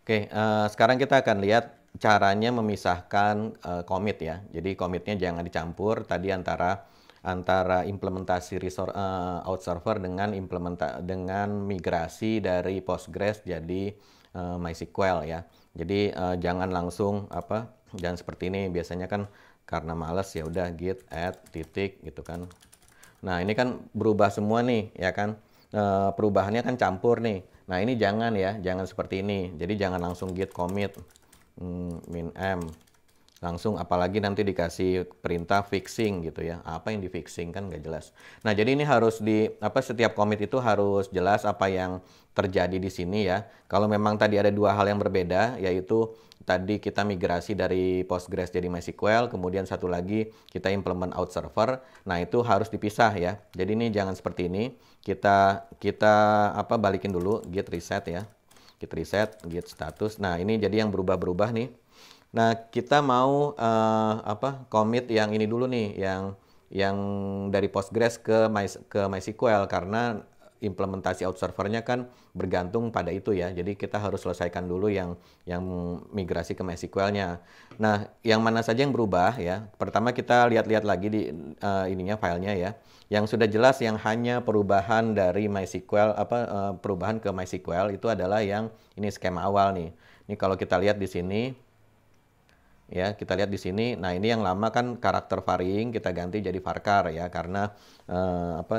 Oke, sekarang kita akan lihat caranya memisahkan commit ya. Jadi commitnya jangan dicampur tadi antara antara implementasi out server dengan migrasi dari Postgres jadi MySQL ya. Jadi jangan langsung jangan seperti ini. Biasanya kan karena males ya udah git add titik gitu kan. Nah, ini kan berubah semua nih, ya kan? Perubahannya kan campur nih. Nah, ini jangan ya, jangan seperti ini. Jadi jangan langsung git commit min m. Langsung apalagi nanti dikasih perintah fixing gitu ya. Apa yang di fixing kan nggak jelas. Nah, jadi ini harus setiap commit itu harus jelas apa yang terjadi di sini ya. Kalau memang tadi ada dua hal yang berbeda, yaitu tadi kita migrasi dari Postgres jadi MySQL, kemudian satu lagi kita implement out server. Nah, itu harus dipisah ya. Jadi ini jangan seperti ini. Kita balikin dulu git reset ya. Git reset, git status. Nah, ini jadi yang berubah-berubah nih. Nah, kita mau commit yang ini dulu nih, yang dari Postgres ke MySQL karena implementasi out servernya kan bergantung pada itu ya. Jadi kita harus selesaikan dulu yang migrasi ke MySQL-nya. Nah, yang mana saja yang berubah ya. Pertama kita lihat-lihat lagi di filenya ya. Yang sudah jelas yang hanya perubahan dari MySQL perubahan ke MySQL itu adalah yang ini skema awal nih. Ini kalau kita lihat di sini ya, kita lihat di sini. Nah, ini yang lama kan karakter varying kita ganti jadi varchar ya karena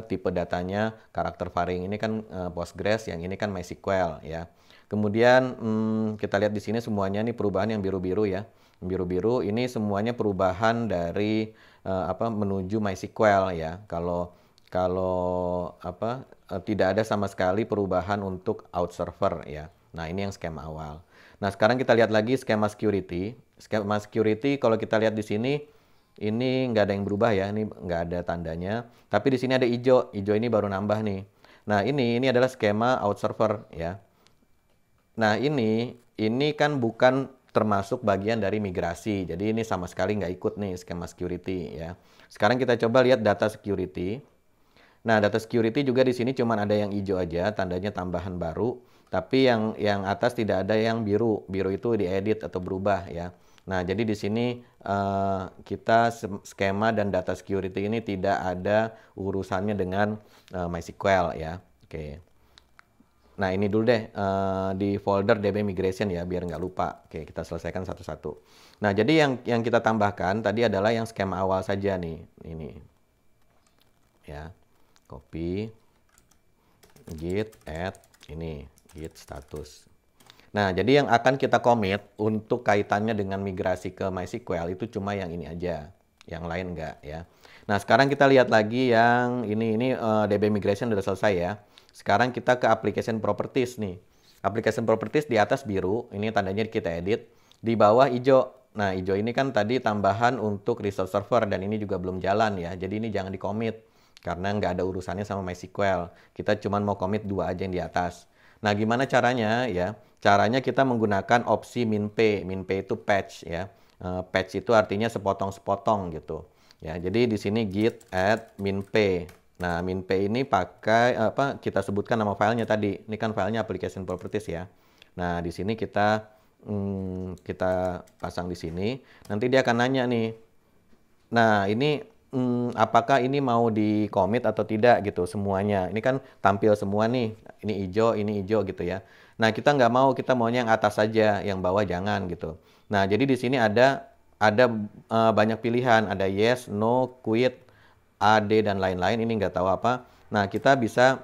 tipe datanya karakter varying ini kan Postgres, yang ini kan MySQL ya. Kemudian kita lihat di sini semuanya nih perubahan yang biru-biru ya. Biru-biru ini semuanya perubahan dari menuju MySQL ya. Kalau tidak ada sama sekali perubahan untuk out server ya. Nah, ini yang skema awal. Nah, sekarang kita lihat lagi skema security. Skema security kalau kita lihat di sini ini nggak ada yang berubah ya, ini nggak ada tandanya. Tapi di sini ada hijau, hijau ini baru nambah nih. Nah, ini adalah skema out server ya. Nah, ini kan bukan termasuk bagian dari migrasi. Jadi ini sama sekali nggak ikut nih skema security ya. Sekarang kita coba lihat data security. Nah, data security juga di sini cuma ada yang hijau aja, tandanya tambahan baru. Tapi yang atas tidak ada yang biru. Biru itu diedit atau berubah ya. Nah, jadi di sini kita skema dan data security ini tidak ada urusannya dengan MySQL ya. Oke. Nah, ini dulu deh di folder DB Migration ya, biar nggak lupa. Oke, kita selesaikan satu-satu. Nah, jadi yang kita tambahkan tadi adalah yang skema awal saja nih. Ini. Ya. Copy. Git add. Ini. Git status. Nah, jadi yang akan kita commit untuk kaitannya dengan migrasi ke MySQL itu cuma yang ini aja. Yang lain enggak ya. Nah, sekarang kita lihat lagi yang ini DB Migration udah selesai ya. Sekarang kita ke Application Properties nih. Application Properties di atas biru, ini tandanya kita edit. Di bawah hijau. Nah, hijau ini kan tadi tambahan untuk resource server dan ini juga belum jalan ya. Jadi ini jangan di-commit karena nggak ada urusannya sama MySQL. Kita cuma mau commit dua aja yang di atas. Nah, gimana caranya ya? Caranya kita menggunakan opsi minp. Minp itu patch ya. Patch itu artinya sepotong-sepotong gitu. Ya, jadi di sini git add minp. Nah, minp ini pakai kita sebutkan nama filenya tadi. Ini kan filenya application properties ya. Nah, di sini kita pasang di sini. Nanti dia akan nanya nih. Nah, ini apakah ini mau di commit atau tidak gitu semuanya. Ini kan tampil semua nih. Ini hijau gitu ya. Nah, kita nggak mau, kita maunya yang atas saja, yang bawah jangan gitu. Nah, jadi di sini ada banyak pilihan, ada yes, no, quit, AD dan lain-lain. Ini nggak tahu apa. Nah, kita bisa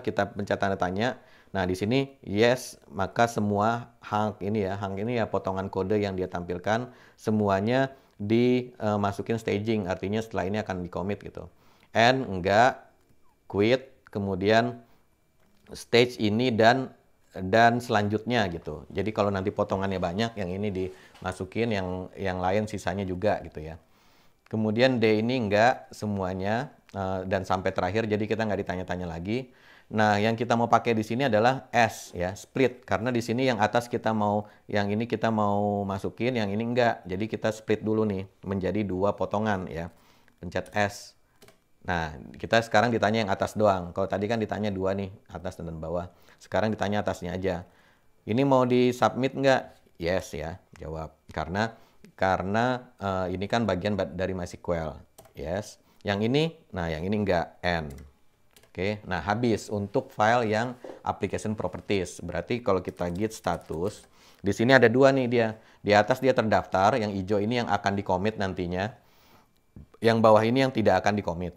kita pencet tanda tanya. Nah, di sini yes, maka semua hang ini ya potongan kode yang dia tampilkan semuanya dimasukin staging, artinya setelah ini akan di-commit gitu. And enggak, quit, kemudian stage ini dan selanjutnya gitu. Jadi kalau nanti potongannya banyak, yang ini dimasukin, yang lain sisanya juga gitu ya. Kemudian D ini enggak semuanya dan sampai terakhir, jadi kita nggak ditanya-tanya lagi. Nah, yang kita mau pakai di sini adalah S ya, split, karena di sini yang atas yang ini kita mau masukin, yang ini enggak. Jadi kita split dulu nih menjadi dua potongan ya. Pencet S. Nah, kita sekarang ditanya yang atas doang. Kalau tadi kan ditanya dua nih, atas dan bawah. Sekarang ditanya atasnya aja. Ini mau di-submit nggak? Yes ya, jawab. Karena ini kan bagian dari MySQL. Yes. Yang ini, nah yang ini nggak, N. Oke, nah habis untuk file yang application properties. Berarti kalau kita git status, di sini ada dua nih dia. Di atas dia terdaftar, yang hijau ini yang akan di-commit nantinya. Yang bawah ini yang tidak akan di-commit.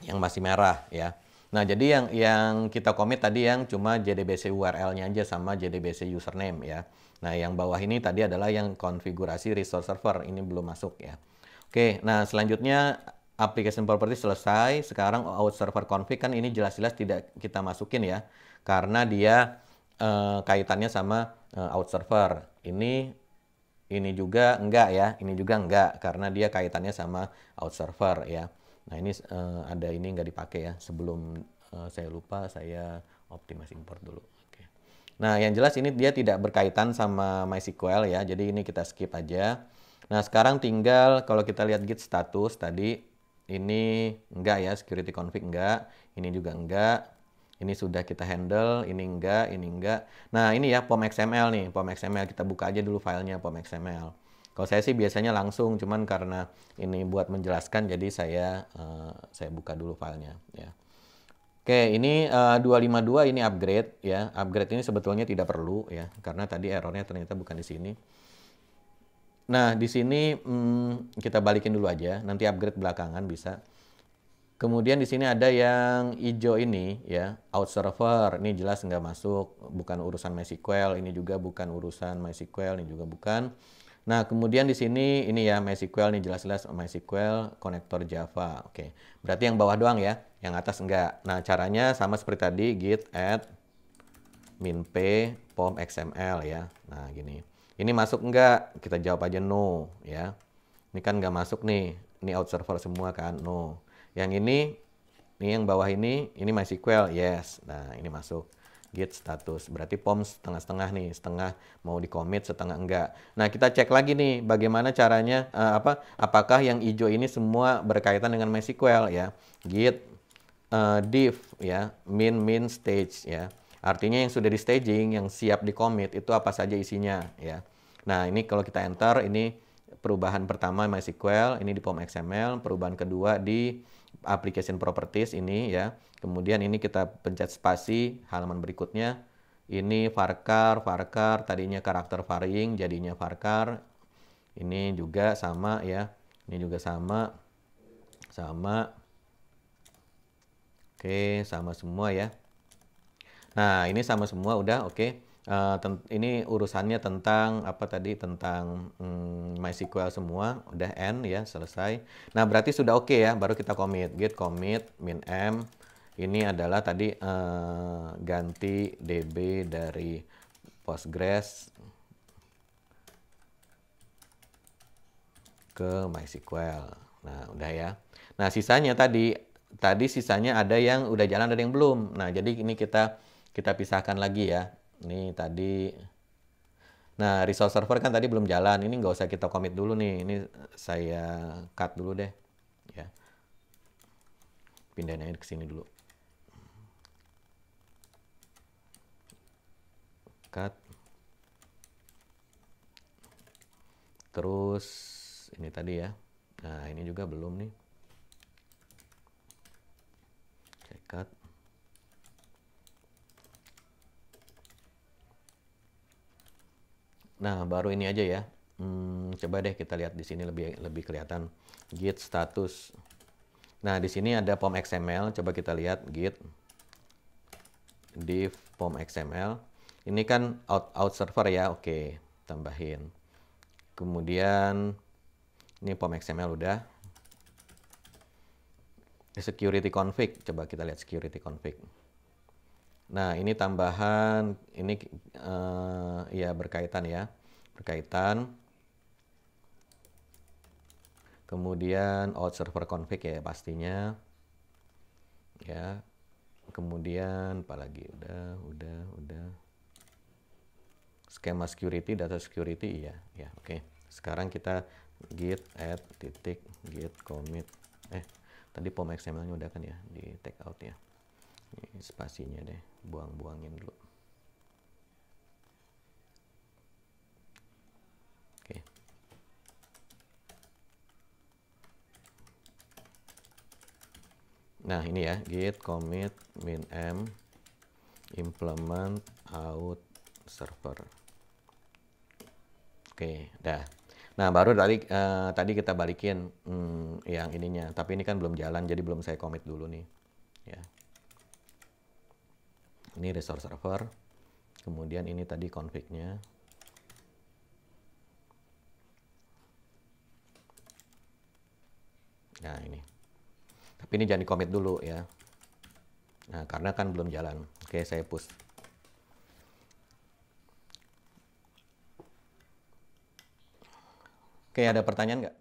Yang masih merah ya. Nah, jadi yang kita commit tadi yang cuma JDBC URL-nya aja sama JDBC username ya. Nah, yang bawah ini tadi adalah yang konfigurasi resource server. Ini belum masuk ya. Oke, nah selanjutnya application property selesai. Sekarang out server config kan ini jelas-jelas tidak kita masukin ya. Karena dia kaitannya sama out server. Ini juga enggak ya. Ini juga enggak karena dia kaitannya sama out server ya. Nah, ini ada ini nggak dipakai ya. Sebelum saya lupa, saya optimasi import dulu. Oke. Nah, yang jelas ini dia tidak berkaitan sama MySQL ya. Jadi ini kita skip aja. Nah, sekarang tinggal kalau kita lihat git status tadi, ini enggak ya, security config enggak. Ini juga enggak. Ini sudah kita handle, ini enggak, ini enggak. Nah, ini ya POM XML nih, POM XML. Kita buka aja dulu filenya POM XML. Kalau saya sih biasanya langsung, cuman karena ini buat menjelaskan, jadi saya buka dulu filenya. Ya. Oke, ini 252 ini upgrade ya. Upgrade ini sebetulnya tidak perlu ya, karena tadi errornya ternyata bukan di sini. Nah, di sini kita balikin dulu aja. Nanti upgrade belakangan bisa. Kemudian di sini ada yang hijau ini ya, out server. Ini jelas nggak masuk, bukan urusan MySQL. Ini juga bukan urusan MySQL, ini juga bukan. Nah, kemudian di sini ini ya MySQL, nih jelas-jelas MySQL konektor Java. Oke, berarti yang bawah doang ya, yang atas enggak. Nah, caranya sama seperti tadi, git add min-p pom XML ya. Nah, gini. Ini masuk enggak? Kita jawab aja no ya. Ini kan nggak masuk nih. Ini out server semua kan? No. Yang ini yang bawah ini MySQL, yes. Nah, ini masuk git status. Berarti POM setengah-setengah nih, setengah mau di commit, setengah enggak. Nah, kita cek lagi nih bagaimana caranya apakah yang hijau ini semua berkaitan dengan MySQL ya. Git div ya, min stage ya. Artinya yang sudah di staging, yang siap di commit itu apa saja isinya ya. Nah, ini kalau kita enter ini perubahan pertama MySQL, ini di POM XML, perubahan kedua di application properties ini ya. Kemudian ini kita pencet spasi, halaman berikutnya ini varchar, tadinya karakter varying jadinya varchar. Ini juga sama ya. Ini juga sama. Oke, sama semua ya. Nah, ini sama semua udah oke. Ini urusannya tentang apa tadi, tentang MySQL semua udah end ya, selesai. Nah, berarti sudah oke ya, baru kita commit. Git commit min m ini adalah tadi ganti DB dari Postgres ke MySQL. Nah, udah ya. Nah, sisanya tadi sisanya ada yang udah jalan, ada yang belum. Nah, jadi ini kita pisahkan lagi ya. Ini tadi, nah resource server kan tadi belum jalan. Ini nggak usah kita commit dulu nih. Ini saya cut dulu deh. Ya, pindahin aja ke sini dulu. Cut. Terus ini tadi ya. Nah, ini juga belum nih. Saya cut. Nah, baru ini aja ya. Coba deh kita lihat di sini lebih kelihatan git status. Nah, di sini ada POM XML. Coba kita lihat git div POM XML. Ini kan out server ya. Oke, tambahin. Kemudian ini POM XML udah. Security config. Coba kita lihat security config. Nah, ini tambahan, ini ya berkaitan ya, berkaitan. Kemudian out server config ya pastinya, ya. Kemudian apalagi udah. Skema security, data security, ya, oke. Sekarang kita git add titik git commit. Tadi pom XML-nya udah kan ya, di take out ya. Ini spasinya deh, buang-buangin dulu. Oke. Nah, ini ya, git commit min m implement out server. Oke, dah. Nah, baru tadi kita balikin yang ininya, tapi ini kan belum jalan, jadi belum saya commit dulu nih. Ya. Ini resource server, kemudian ini tadi config-nya. Nah, ini. Tapi ini jangan di-commit dulu ya. Nah, karena kan belum jalan. Oke, saya push. Oke, ada pertanyaan nggak?